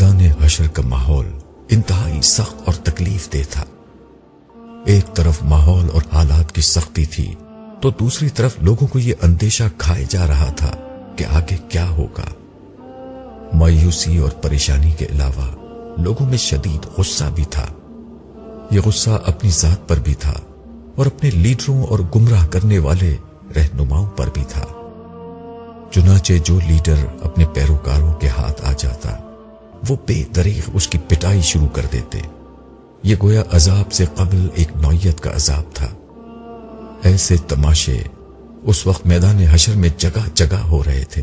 میدان حشر کا ماحول انتہائی سخت اور تکلیف دہ تھا۔ ایک طرف ماحول اور حالات کی سختی تھی تو دوسری طرف لوگوں کو یہ اندیشہ کھائے جا رہا تھا کہ آگے کیا ہوگا۔ مایوسی اور پریشانی کے علاوہ لوگوں میں شدید غصہ بھی تھا۔ یہ غصہ اپنی ذات پر بھی تھا اور اپنے لیڈروں اور گمراہ کرنے والے رہنماؤں پر بھی تھا۔ چنانچہ جو لیڈر اپنے پیروکاروں کے ہاتھ آ جاتا وہ بے دریغ اس کی پٹائی شروع کر دیتے۔ یہ گویا عذاب سے قبل ایک نوعیت کا عذاب تھا۔ ایسے تماشے اس وقت میدان حشر میں جگہ جگہ ہو رہے تھے۔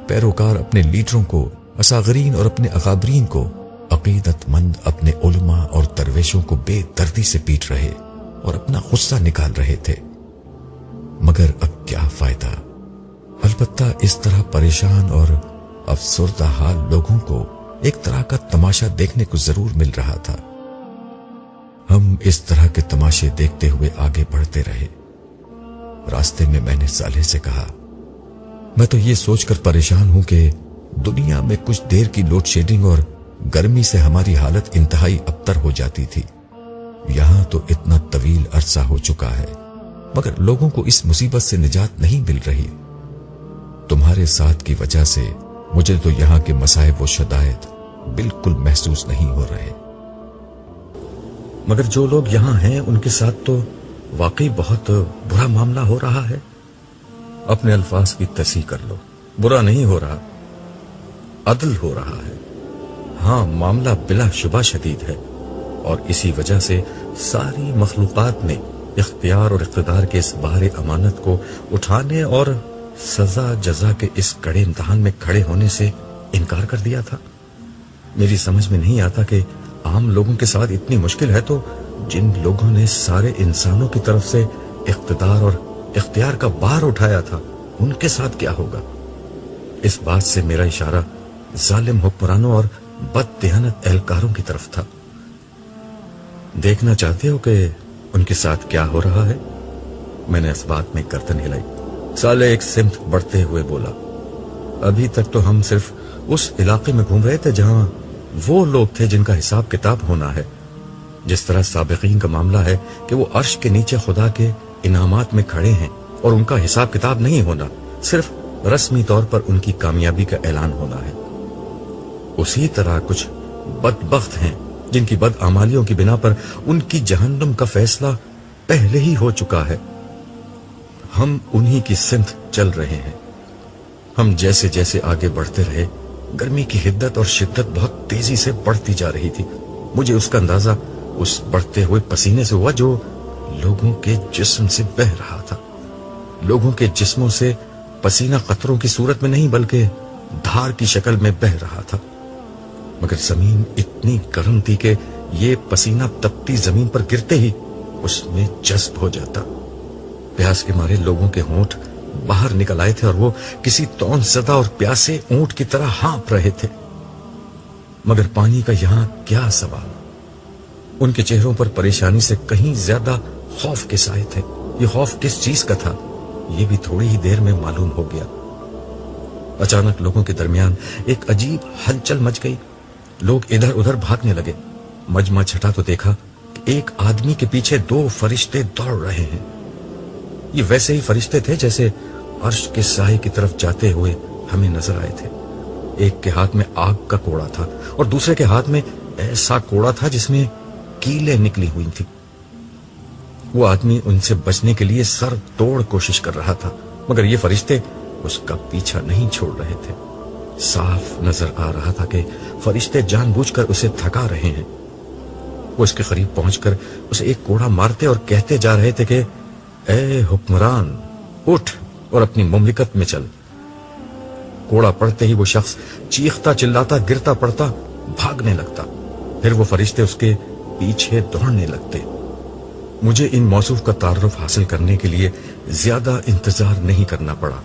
پیروکار اپنے لیڈروں کو، اصاغرین اور اپنے اکابرین کو، عقیدت مند اپنے علماء اور درویشوں کو بے دردی سے پیٹ رہے اور اپنا غصہ نکال رہے تھے۔ مگر اب کیا فائدہ؟ البتہ اس طرح پریشان اور افسردہ حال لوگوں کو ایک طرح کا تماشا دیکھنے کو ضرور مل رہا تھا۔ ہم اس طرح کے تماشے دیکھتے ہوئے آگے بڑھتے رہے۔ راستے میں میں نے صالح سے کہا، میں تو یہ سوچ کر پریشان ہوں کہ دنیا میں کچھ دیر کی لوڈ شیڈنگ اور گرمی سے ہماری حالت انتہائی ابتر ہو جاتی تھی۔ یہاں تو اتنا طویل عرصہ ہو چکا ہے مگر لوگوں کو اس مصیبت سے نجات نہیں مل رہی۔ تمہارے ساتھ کی وجہ سے مجھے تو یہاں کے مصائب و شدائد بالکل محسوس نہیں ہو رہے، مگر جو لوگ یہاں ہیں ان کے ساتھ تو واقعی بہت برا معاملہ ہو رہا ہے۔ اپنے الفاظ کی تصحیح کر لو، برا نہیں ہو رہا، عدل ہو رہا ہے۔ ہاں، معاملہ بلا شبہ شدید ہے اور اسی وجہ سے ساری مخلوقات نے اختیار اور اقتدار کے اس بار امانت کو اٹھانے اور سزا جزا کے اس کڑے امتحان میں کھڑے ہونے سے انکار کر دیا تھا۔ میری سمجھ میں نہیں آتا کہ عام لوگوں کے ساتھ اتنی مشکل ہے تو جن لوگوں نے سارے انسانوں کی طرف سے اقتدار اور اختیار کا بار اٹھایا تھا ان کے ساتھ کیا ہوگا۔ اس بات سے میرا اشارہ ظالم حکمرانوں اور بد دیانت اہلکاروں کی طرف تھا۔ دیکھنا چاہتے ہو کہ ان کے ساتھ کیا ہو رہا ہے؟ میں نے اس بات میں گردن ہلائی۔ صالح ایک سمت بڑھتے ہوئے بولا، ابھی تک تو ہم صرف اس علاقے میں گھوم رہے تھے جہاں وہ لوگ تھے جن کا حساب کتاب ہونا ہے۔ جس طرح سابقین کا معاملہ ہے کہ وہ عرش کے نیچے خدا کے انعامات میں کھڑے ہیں اور ان کا حساب کتاب نہیں ہونا، صرف رسمی طور پر ان کی کامیابی کا اعلان ہونا ہے، اسی طرح کچھ بدبخت ہیں جن کی بدعمالیوں کی بنا پر ان کی جہنم کا فیصلہ پہلے ہی ہو چکا ہے۔ ہم انہی کی سمت چل رہے ہیں۔ ہم جیسے جیسے آگے بڑھتے رہے گرمی کی حدت اور شدت بہت تیزی سے بڑھتی جا رہی تھی۔ مجھے اس کا اندازہ اس بڑھتے ہوئے پسینے سے ہوا جو لوگوں کے جسم سے بہ رہا تھا۔ لوگوں کے جسموں سے پسینہ قطروں کی صورت میں نہیں بلکہ دھار کی شکل میں بہ رہا تھا، مگر زمین اتنی گرم تھی کہ یہ پسینہ تپتی زمین پر گرتے ہی اس میں جذب ہو جاتا۔ پیاس کے مارے لوگوں کے ہونٹ باہر نکل آئے تھے اور وہ کسی طعن زدہ اور پیاسے اونٹ کی طرح ہانپ رہے تھے، مگر پانی کا یہاں کیا سوال۔ ان کے چہروں پر پریشانی سے کہیں زیادہ خوف کے سائے تھے۔ یہ خوف کس چیز کا تھا یہ بھی تھوڑی ہی دیر میں معلوم ہو گیا۔ اچانک لوگوں کے درمیان ایک عجیب ہلچل مچ گئی۔ لوگ ادھر ادھر بھاگنے لگے۔ مجمع چھٹا تو دیکھا کہ ایک آدمی کے پیچھے 2 فرشتے دوڑ رہے ہیں۔ یہ ویسے ہی فرشتے تھے جیسے عرش کے سائے کی طرف جاتے ہوئے ہمیں نظر آئے تھے۔ ایک کے ہاتھ میں آگ کا کوڑا تھا اور دوسرے کے ہاتھ میں ایسا کوڑا تھا جس میں کیلیں نکلی ہوئی تھی۔ وہ آدمی ان سے بچنے کے لیے سر توڑ کوشش کر رہا تھا، مگر یہ فرشتے اس کا پیچھا نہیں چھوڑ رہے تھے۔ صاف نظر آ رہا تھا کہ فرشتے جان بوجھ کر اسے تھکا رہے ہیں۔ وہ اس کے قریب پہنچ کر اسے ایک کوڑا مارتے اور کہتے جا رہے تھے کہ اے حکمران، اٹھ اور اپنی مملکت میں چل۔ کوڑا پڑتے ہی وہ شخص چیختا چلاتا گرتا پڑتا بھاگنے لگتا، پھر وہ فرشتے اس کے پیچھے دوڑنے لگتے۔ مجھے ان موصوف کا تعارف حاصل کرنے کے لیے زیادہ انتظار نہیں کرنا پڑا۔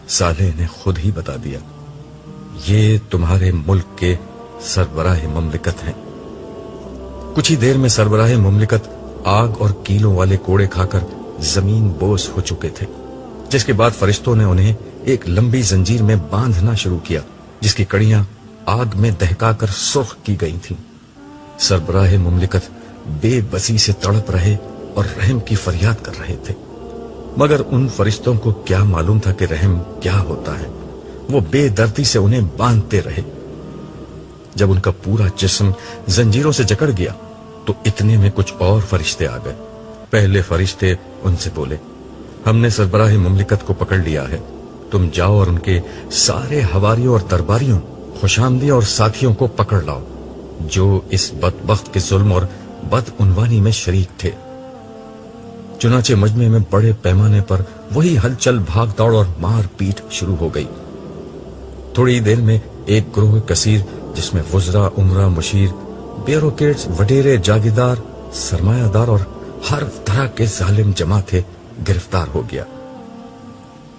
صالح نے خود ہی بتا دیا، یہ تمہارے ملک کے سربراہ مملکت ہیں۔ کچھ ہی دیر میں سربراہ مملکت آگ اور کیلوں والے کوڑے کھا کر زمین بوس ہو چکے تھے، جس کے بعد فرشتوں نے انہیں ایک لمبی زنجیر میں باندھنا شروع کیا، جس کی کڑیاں آگ میں دہکا کر سرخ کی گئی تھیں۔ سربراہ مملکت بے بسی سے تڑپ رہے اور رحم کی فریاد کر رہے تھے، مگر ان فرشتوں کو کیا معلوم تھا کہ رحم کیا ہوتا ہے۔ وہ بے دردی سے انہیں باندھتے رہے۔ جب ان کا پورا جسم زنجیروں سے جکڑ گیا تو اتنے میں کچھ اور فرشتے آ گئے۔ پہلے فرشتے ان سے بولے، ہم نے سربراہ مملکت کو پکڑ لیا ہے، تم جاؤ اور ان کے سارے حواریوں اور درباریوں، خوشامدی اور ساتھیوں کو پکڑ لاؤ جو اس بدبخت کے ظلم اور بدعنوانی میں شریک تھے۔ چنانچہ مجمع میں بڑے پیمانے پر وہی ہلچل، بھاگ دوڑ اور مار پیٹ شروع ہو گئی۔ تھوڑی دیر میں ایک گروہ کثیر جس میں وزراء، عمرا، مشیر، بیوروکریٹس، وڈیرے، جاگیردار، سرمایہ دار اور ہر طرح کے ظالم جمع تھے، گرفتار ہو گیا۔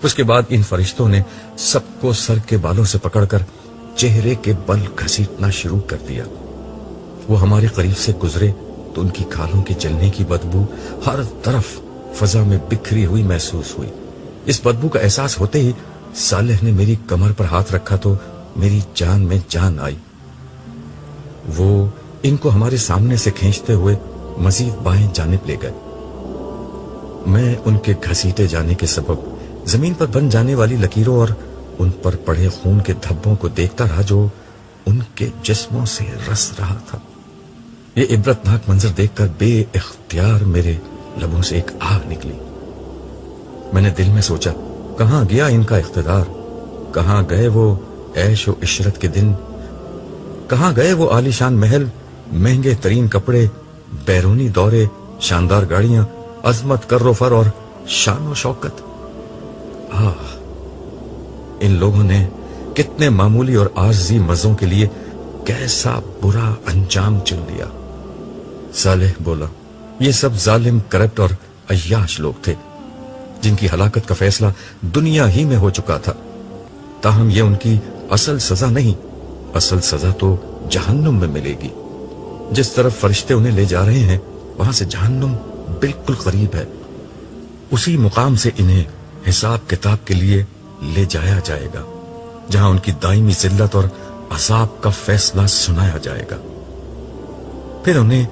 اس کے بعد ان فرشتوں نے سب کو سر کے بالوں سے پکڑ کر چہرے کے بل گھسیٹنا شروع کر دیا۔ وہ ہمارے قریب سے گزرے تو ان کی کھالوں کے جلنے کی بدبو ہر طرف فضا میں بکھری ہوئی محسوس ہوئی۔ اس بدبو کا احساس ہوتے ہی صالح نے میری کمر پر ہاتھ رکھا تو میری جان میں جان آئی۔ وہ ان کو ہمارے سامنے سے کھینچتے ہوئے مزید بائیں جانب لے گئے۔ میں ان کے گھسیٹے جانے کے سبب زمین پر بن جانے والی لکیروں اور ان پر پڑے خون کے دھبوں کو دیکھتا رہا جو ان کے جسموں سے رس رہا تھا۔ یہ عبرتناک منظر دیکھ کر بے اختیار میرے لبوں سے ایک آہ نکلی۔ میں نے دل میں سوچا، کہاں گیا ان کا اقتدار؟ کہاں گئے وہ عیش و عشرت کے دن؟ کہاں گئے وہ عالی شان محل، مہنگے ترین کپڑے، بیرونی دورے، شاندار گاڑیاں، عظمت، کر و فر اور شان و شوکت؟ ان لوگوں نے کتنے معمولی اور عارضی مزوں کے لیے کیسا برا انجام چن لیا۔ صالح بولا، یہ سب ظالم، کرپٹ اور عیاش لوگ تھے جن کی ہلاکت کا فیصلہ دنیا ہی میں ہو چکا تھا۔ تاہم یہ ان کی اصل سزا نہیں، اصل سزا تو جہنم میں ملے گی۔ جس طرف فرشتے انہیں لے جا رہے ہیں وہاں سے جہنم بالکل قریب ہے۔ اسی مقام سے انہیں حساب کتاب کے لیے لے جایا جائے گا، جہاں ان کی دائمی ذلت اور عذاب کا فیصلہ سنایا جائے گا۔ پھر انہیں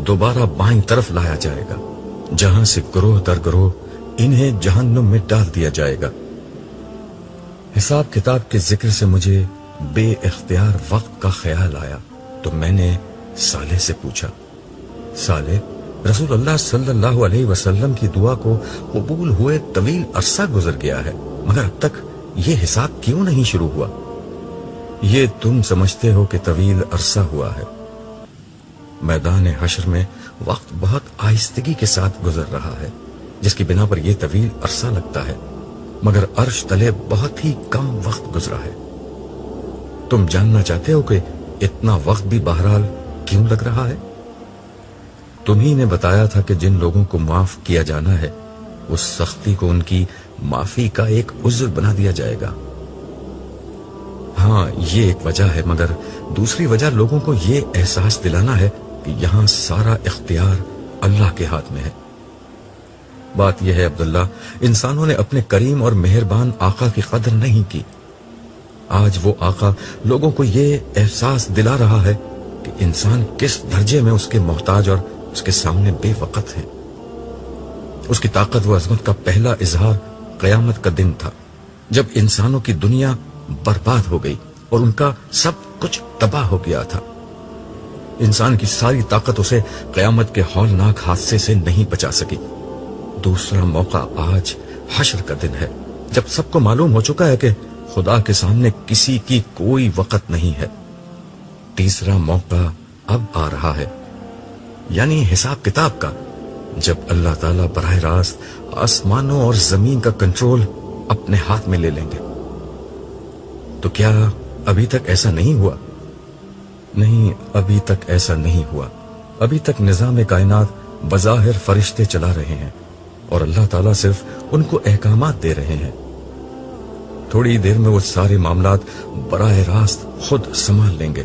دوبارہ بائیں طرف لایا جائے گا، جہاں سے گروہ در گروہ انہیں جہنم میں ڈال دیا جائے گا۔ حساب کتاب کے ذکر سے مجھے بے اختیار وقت کا خیال آیا تو میں نے صالح سے پوچھا، صالح، رسول اللہ صلی اللہ علیہ وسلم کی دعا کو قبول ہوئے طویل عرصہ گزر گیا ہے، مگر اب تک یہ حساب کیوں نہیں شروع ہوا؟ یہ تم سمجھتے ہو کہ طویل عرصہ ہوا ہے۔ میدان حشر میں وقت بہت آہستگی کے ساتھ گزر رہا ہے، جس کی بنا پر یہ طویل عرصہ لگتا ہے، مگر عرش تلے بہت ہی کم وقت گزرا ہے۔ تم جاننا چاہتے ہو کہ اتنا وقت بھی بہرحال کیوں لگ رہا ہے؟ تمہیں نے بتایا تھا کہ جن لوگوں کو معاف کیا جانا ہے اس سختی کو ان کی معافی کا ایک عذر بنا دیا جائے گا۔ ہاں، یہ ایک وجہ ہے، مگر دوسری وجہ لوگوں کو یہ احساس دلانا ہے کہ یہاں سارا اختیار اللہ کے ہاتھ میں ہے۔ بات یہ ہے عبداللہ، انسانوں نے اپنے کریم اور مہربان آقا کی قدر نہیں کی۔ آج وہ آقا لوگوں کو یہ احساس دلا رہا ہے کہ انسان کس درجے میں اس کے محتاج اور اس کے سامنے بے وقت ہے۔ اس کی طاقت و عظمت کا پہلا اظہار قیامت کا دن تھا، جب انسانوں کی دنیا برباد ہو گئی اور ان کا سب کچھ تباہ ہو گیا تھا۔ انسان کی ساری طاقت اسے قیامت کے ہولناک حادثے سے نہیں بچا سکی۔ دوسرا موقع آج حشر کا دن ہے، جب سب کو معلوم ہو چکا ہے کہ خدا کے سامنے کسی کی کوئی وقت نہیں ہے۔ تیسرا موقع اب آ رہا ہے، یعنی حساب کتاب کا، جب اللہ تعالیٰ براہ راست آسمانوں اور زمین کا کنٹرول اپنے ہاتھ میں لے لیں گے۔ تو کیا ابھی تک ایسا نہیں ہوا؟ نہیں، ابھی تک ایسا نہیں ہوا۔ ابھی تک نظام کائنات بظاہر فرشتے چلا رہے ہیں اور اللہ تعالیٰ صرف ان کو احکامات دے رہے ہیں۔ تھوڑی دیر میں وہ سارے معاملات براہ راست خود سنبھال لیں گے،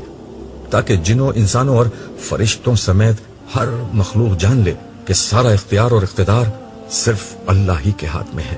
تاکہ جنوں، انسانوں اور فرشتوں سمیت ہر مخلوق جان لے کہ سارا اختیار اور اقتدار صرف اللہ ہی کے ہاتھ میں ہے۔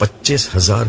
25,000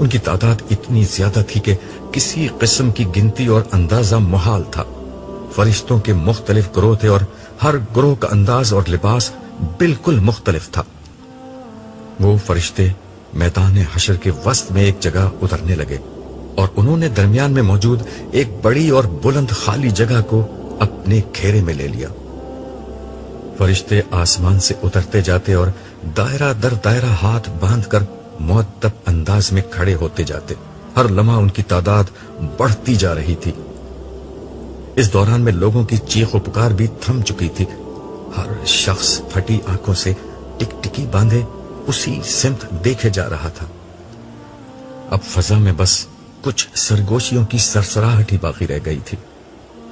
ان کی تعداد اتنی زیادہ تھی کہ کسی قسم کی گنتی اور اندازہ محال تھا۔ فرشتوں کے مختلف گروہ تھے اور ہر گروہ کا انداز اور لباس بالکل مختلف تھا۔ وہ فرشتے میدان حشر کے وسط میں ایک جگہ اترنے لگے اور انہوں نے درمیان میں موجود ایک بڑی اور بلند خالی جگہ کو اپنے گھیرے میں لے لیا۔ فرشتے آسمان سے اترتے جاتے اور دائرہ در دائرہ ہاتھ باندھ کر معدب انداز میں کھڑے ہوتے جاتے۔ ہر لمحہ ان کی تعداد بڑھتی جا رہی تھی۔ اس دوران میں لوگوں کی چیخ و پکار بھی تھم چکی تھی۔ ہر شخص پھٹی آنکھوں سے ٹکٹکی باندھے اسی سمت دیکھے جا رہا تھا۔ اب فضا میں بس کچھ سرگوشیوں کی سرسراہٹ ہی باقی رہ گئی تھی۔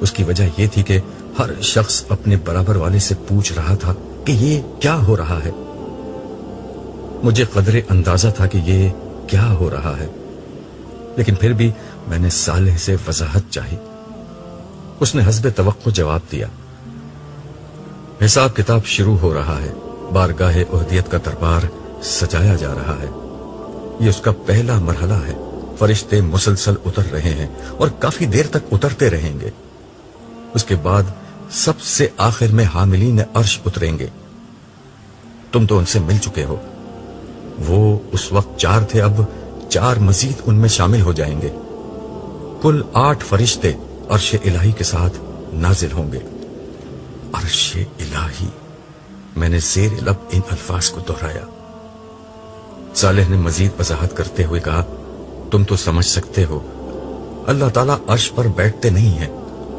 اس کی وجہ یہ تھی کہ ہر شخص اپنے برابر والے سے پوچھ رہا تھا کہ یہ کیا ہو رہا ہے۔ مجھے قدرے اندازہ تھا کہ یہ کیا ہو رہا ہے، لیکن پھر بھی میں نے صالح سے وضاحت چاہی۔ اس نے حسب توقع جواب دیا، حساب کتاب شروع ہو رہا ہے، بارگاہ احدیت کا دربار سجایا جا رہا ہے۔ یہ اس کا پہلا مرحلہ ہے۔ فرشتے مسلسل اتر رہے ہیں اور کافی دیر تک اترتے رہیں گے۔ اس کے بعد سب سے آخر میں حاملین عرش اتریں گے۔ تم تو ان سے مل چکے ہو۔ وہ اس وقت 4 تھے، اب 4 مزید ان میں شامل ہو جائیں گے۔ کل 8 فرشتے عرش الہی کے ساتھ نازل ہوں گے۔ عرش الہی، میں نے زیر لب ان الفاظ کو دہرایا۔ صالح نے مزید وضاحت کرتے ہوئے کہا، تم تو سمجھ سکتے ہو، اللہ تعالیٰ عرش پر بیٹھتے نہیں ہیں،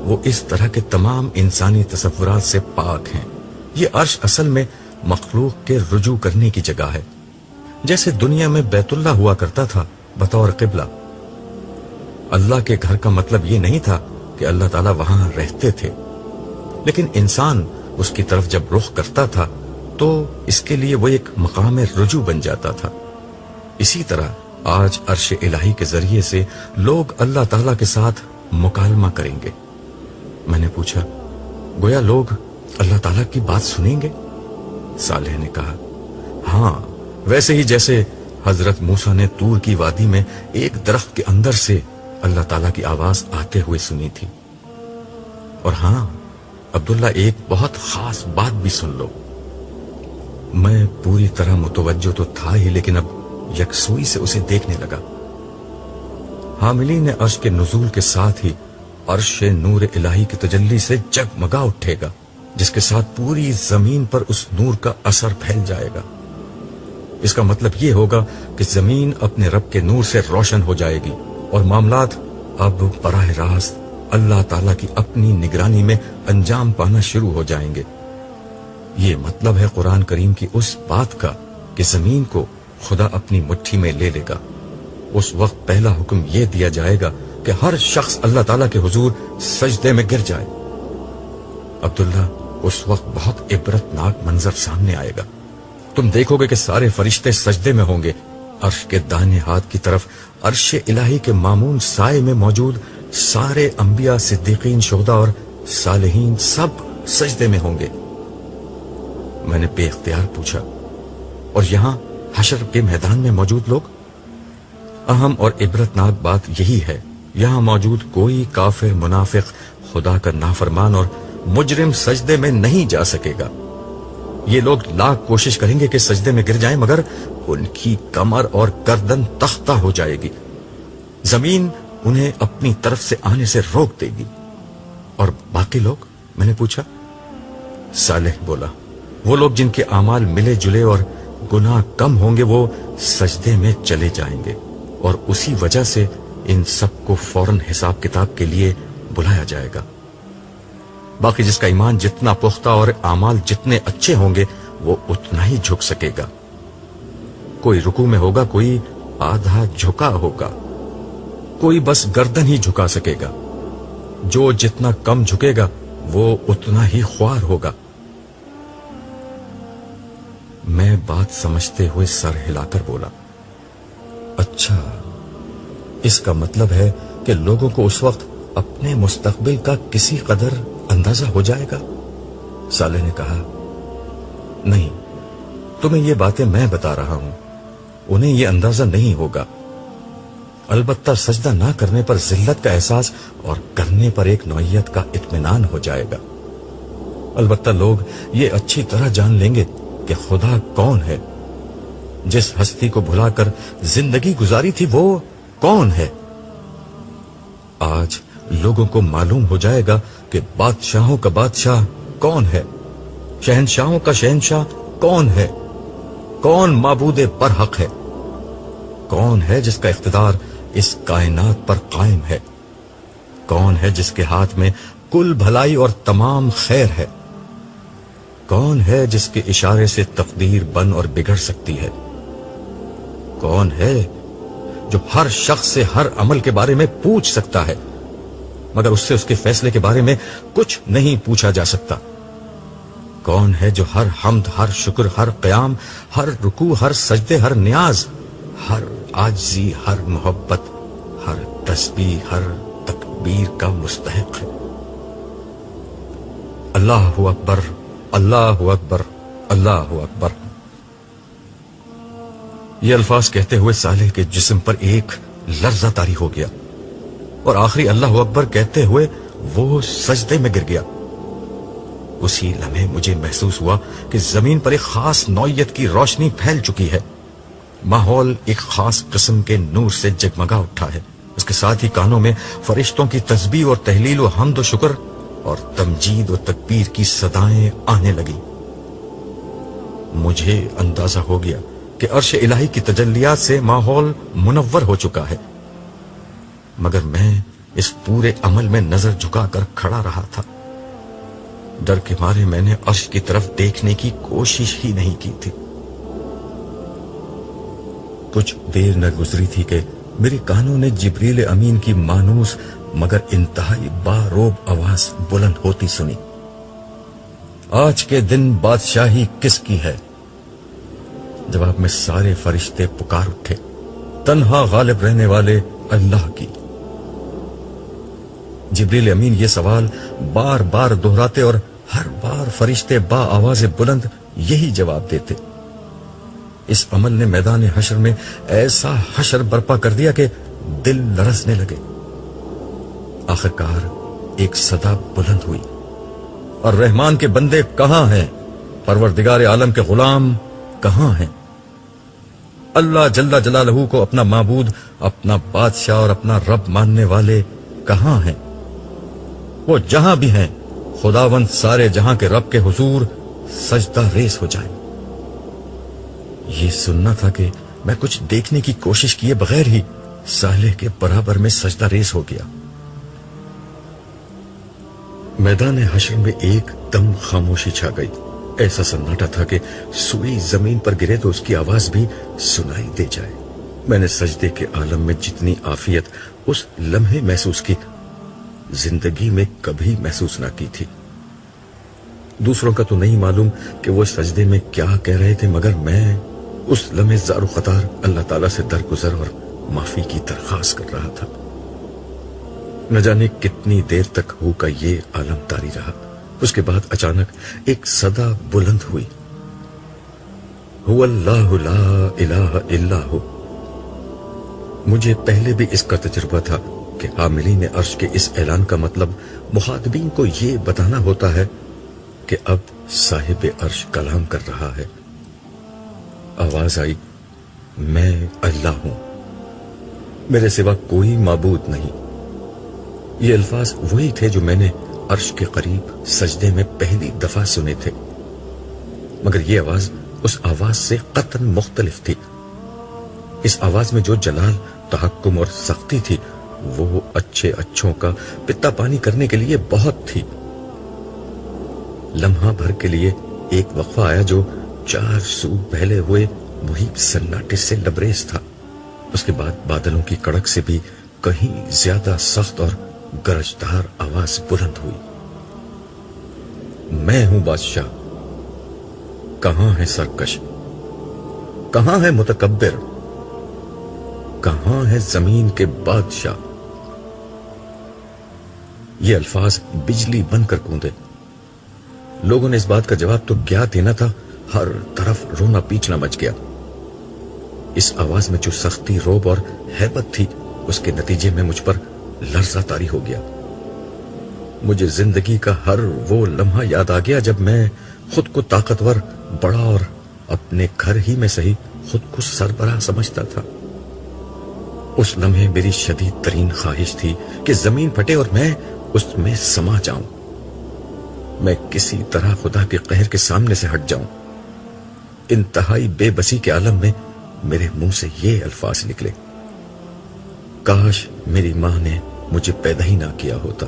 وہ اس طرح کے تمام انسانی تصورات سے پاک ہیں۔ یہ عرش اصل میں مخلوق کے رجوع کرنے کی جگہ ہے، جیسے دنیا میں بیت اللہ ہوا کرتا تھا بطور قبلہ۔ اللہ کے گھر کا مطلب یہ نہیں تھا کہ اللہ تعالیٰ وہاں رہتے تھے، لیکن انسان اس کی طرف جب رخ کرتا تھا تو اس کے لیے وہ ایک مقام رجوع بن جاتا تھا۔ اسی طرح آج عرش الہی کے ذریعے سے لوگ اللہ تعالیٰ کے ساتھ مکالمہ کریں گے۔ میں نے پوچھا، گویا لوگ اللہ تعالیٰ کی بات سنیں گے؟ صالح نے کہا، ہاں، ویسے ہی جیسے حضرت موسیٰ نے طور کی وادی میں ایک درخت کے اندر سے اللہ تعالیٰ کی آواز آتے ہوئے سنی تھی۔ اور ہاں عبداللہ، ایک بہت خاص بات بھی سن لو۔ میں پوری طرح متوجہ تو تھا ہی، لیکن اب یکسوئی سے اسے دیکھنے لگا۔ حاملین عرش کے نزول کے ساتھ ہی عرش نور الہی کی تجلی سے جگمگا اٹھے گا، جس کے ساتھ پوری زمین پر اس نور کا اثر پھیل جائے گا۔ اس کا مطلب یہ ہوگا کہ زمین اپنے رب کے نور سے روشن ہو جائے گی اور معاملات اب براہ راست اللہ تعالیٰ کی اپنی نگرانی میں انجام پانا شروع ہو جائیں گے۔ یہ مطلب ہے قرآن کریم کی اس بات کا کہ زمین کو خدا اپنی مٹھی میں لے لے گا۔ اس وقت پہلا حکم یہ دیا جائے گا کہ ہر شخص اللہ تعالیٰ کے حضور سجدے میں گر جائے۔ عبداللہ، اس وقت بہت عبرتناک منظر سامنے آئے گا۔ تم دیکھو گے کہ سارے فرشتے سجدے میں ہوں گے۔ عرش کے دائیں ہاتھ کی طرف عرش الہی کے مامون سائے میں موجود سارے انبیاء، صدیقین، شہداء اور صالحین سب سجدے میں ہوں گے۔ میں نے بے اختیار پوچھا، اور یہاں حشر کے میدان میں موجود لوگ؟ اہم اور عبرتناک بات یہی ہے، یہاں موجود کوئی کافر، منافق، خدا کا نافرمان اور مجرم سجدے میں نہیں جا سکے گا۔ یہ لوگ لاکھ کوشش کریں گے کہ سجدے میں گر جائیں، مگر ان کی کمر اور گردن تختہ ہو جائے گی۔ زمین انہیں اپنی طرف سے آنے سے روک دے گی۔ اور باقی لوگ؟ میں نے پوچھا۔ صالح بولا، وہ لوگ جن کے اعمال ملے جلے اور گناہ کم ہوں گے وہ سجدے میں چلے جائیں گے، اور اسی وجہ سے ان سب کو فوراً حساب کتاب کے لیے بلایا جائے گا۔ باقی جس کا ایمان جتنا پختہ اور اعمال جتنے اچھے ہوں گے وہ اتنا ہی جھک سکے گا۔ کوئی رکوع میں ہوگا، کوئی آدھا جھکا ہوگا، کوئی بس گردن ہی جھکا سکے گا۔ جو جتنا کم جھکے گا وہ اتنا ہی خوار ہوگا۔ میں بات سمجھتے ہوئے سر ہلا کر بولا، اچھا، اس کا مطلب ہے کہ لوگوں کو اس وقت اپنے مستقبل کا کسی قدر اندازہ ہو جائے گا؟ صالح نے کہا، نہیں، تمہیں یہ باتیں میں بتا رہا ہوں، انہیں یہ اندازہ نہیں ہوگا۔ البتہ سجدہ نہ کرنے پر ذلت کا احساس اور کرنے پر ایک نوعیت کا اطمینان ہو جائے گا۔ البتہ لوگ یہ اچھی طرح جان لیں گے کہ خدا کون ہے، جس ہستی کو بھلا کر زندگی گزاری تھی وہ کون ہے۔ آج لوگوں کو معلوم ہو جائے گا کہ بادشاہوں کا بادشاہ کون ہے، شہنشاہوں کا شہنشاہ کون ہے، کون معبود برحق ہے، کون ہے جس کا اقتدار اس کائنات پر قائم ہے، کون ہے جس کے ہاتھ میں کل بھلائی اور تمام خیر ہے، کون ہے جس کے اشارے سے تقدیر بن اور بگڑ سکتی ہے، کون ہے جو ہر شخص سے ہر عمل کے بارے میں پوچھ سکتا ہے مگر اس سے اس کے فیصلے کے بارے میں کچھ نہیں پوچھا جا سکتا، کون ہے جو ہر حمد، ہر شکر، ہر قیام، ہر رکوع، ہر سجدے، ہر نیاز، ہر عاجزی، ہر محبت، ہر تسبیح، ہر تکبیر کا مستحق ہے۔ اللہ اکبر، اللہ اکبر، اللہ اکبر۔ یہ الفاظ کہتے ہوئے صالح کے جسم پر ایک لرزہ طاری ہو گیا اور آخری اللہ اکبر کہتے ہوئے وہ سجدے میں گر گیا۔ اسی لمحے مجھے محسوس ہوا کہ زمین پر ایک خاص نوعیت کی روشنی پھیل چکی ہے، ماحول ایک خاص قسم کے نور سے جگمگا اٹھا ہے، اس کے ساتھ ہی کانوں میں فرشتوں کی تسبیح اور تحلیل و حمد و شکر اور تمجید و تکبیر کی صدائیں آنے لگی۔ مجھے اندازہ ہو گیا کہ عرش الہی کی تجلیات سے ماحول منور ہو چکا ہے، مگر میں اس پورے عمل میں نظر جھکا کر کھڑا رہا تھا۔ ڈر کے مارے میں نے عرش کی طرف دیکھنے کی کوشش ہی نہیں کی تھی۔ کچھ دیر نہ گزری تھی کہ میرے کانوں نے جبریل امین کی مانوس مگر انتہائی باروب آواز بلند ہوتی سنی۔ آج کے دن بادشاہی کس کی ہے؟ جواب میں سارے فرشتے پکار اٹھے، تنہا غالب رہنے والے اللہ کی۔ جبریل امین یہ سوال بار بار دہراتے اور ہر بار فرشتے با آواز بلند یہی جواب دیتے۔ اس عمل نے میدان حشر میں ایسا حشر برپا کر دیا کہ دل لرزنے لگے۔ آخرکار ایک صدا بلند ہوئی، اور رحمان کے بندے کہاں ہیں؟ پروردگار عالم کے غلام کہاں ہیں؟ اللہ جل جلالہ کو اپنا معبود، اپنا بادشاہ اور اپنا رب ماننے والے کہاں ہیں؟ وہ جہاں بھی ہیں خداوند سارے جہاں کے رب کے حضور سجدہ ریز ہو جائیں۔ یہ سننا تھا کہ میں کچھ دیکھنے کی کوشش کیے بغیر ہی صالح کے برابر میں سجدہ ریز ہو گیا۔ میدان حشر میں ایک دم خاموشی چھا گئی، ایسا سناٹا تھا کہ سوئی زمین پر گرے تو اس کی آواز بھی سنائی دے جائے۔ میں نے سجدے کے عالم میں جتنی عافیت اس لمحے محسوس کی، زندگی میں کبھی محسوس نہ کی تھی۔ دوسروں کا تو نہیں معلوم کہ وہ سجدے میں کیا کہہ رہے تھے، مگر میں اس لمحے زار و خطار اللہ تعالیٰ سے درگزر اور معافی کی درخواست کر رہا تھا۔ نہ جانے کتنی دیر تک ہو کا یہ عالم طاری رہا۔ اس کے بعد اچانک ایک صدا بلند ہوئی، هو اللہ لا الہ الا ہو۔ مجھے پہلے بھی اس کا تجربہ تھا کہ حاملین عرش کے اس اعلان کا مطلب مخاطبین کو یہ بتانا ہوتا ہے کہ اب صاحب عرش کلام کر رہا ہے۔ آواز آئی، میں اللہ ہوں، میرے سوا کوئی معبود نہیں۔ یہ الفاظ وہی تھے جو میں نے عرش کے قریب سجدے میں پہلی دفعہ سنے تھے، مگر یہ آواز اس آواز سے قطعاً مختلف تھی۔ اس آواز میں جو جلال، تحکم اور سختی تھی وہ اچھے اچھوں کا پتا پانی کرنے کے لیے بہت تھی۔ لمحہ بھر کے لیے ایک وقفہ آیا جو 4 سو پھیلے ہوئے محیط سناٹے سے لبریز تھا۔ اس کے بعد بادلوں کی کڑک سے بھی کہیں زیادہ سخت اور گرجدار آواز بلند ہوئی، میں ہوں بادشاہ، کہاں ہے سرکش، کہاں ہے متکبر، کہاں ہے زمین کے بادشاہ؟ یہ الفاظ بجلی بن کر گونجے۔ لوگوں نے اس بات کا جواب تو کیا دینا تھا، ہر طرف رونا پیچنا مچ گیا۔ اس آواز میں جو سختی، روب اور ہیبت تھی اس کے نتیجے میں مجھ پر لرزہ طاری ہو گیا. مجھے زندگی کا ہر وہ لمحہ یاد آ گیا جب میں خود کو طاقتور، بڑا اور اپنے گھر ہی میں صحیح خود کو سربراہ سمجھتا تھا. اس لمحے میری شدید ترین خواہش تھی کہ زمین پھٹے اور میں اس میں سما جاؤں. میں کسی طرح خدا کے قہر کے سامنے سے ہٹ جاؤں. انتہائی بے بسی کے عالم میں میرے منہ سے یہ الفاظ نکلے: کاش میری ماں نے مجھے پیدا ہی نہ کیا ہوتا.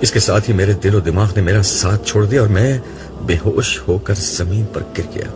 اس کے ساتھ ہی میرے دل و دماغ نے میرا ساتھ چھوڑ دیا اور میں بے ہوش ہو کر زمین پر گر گیا.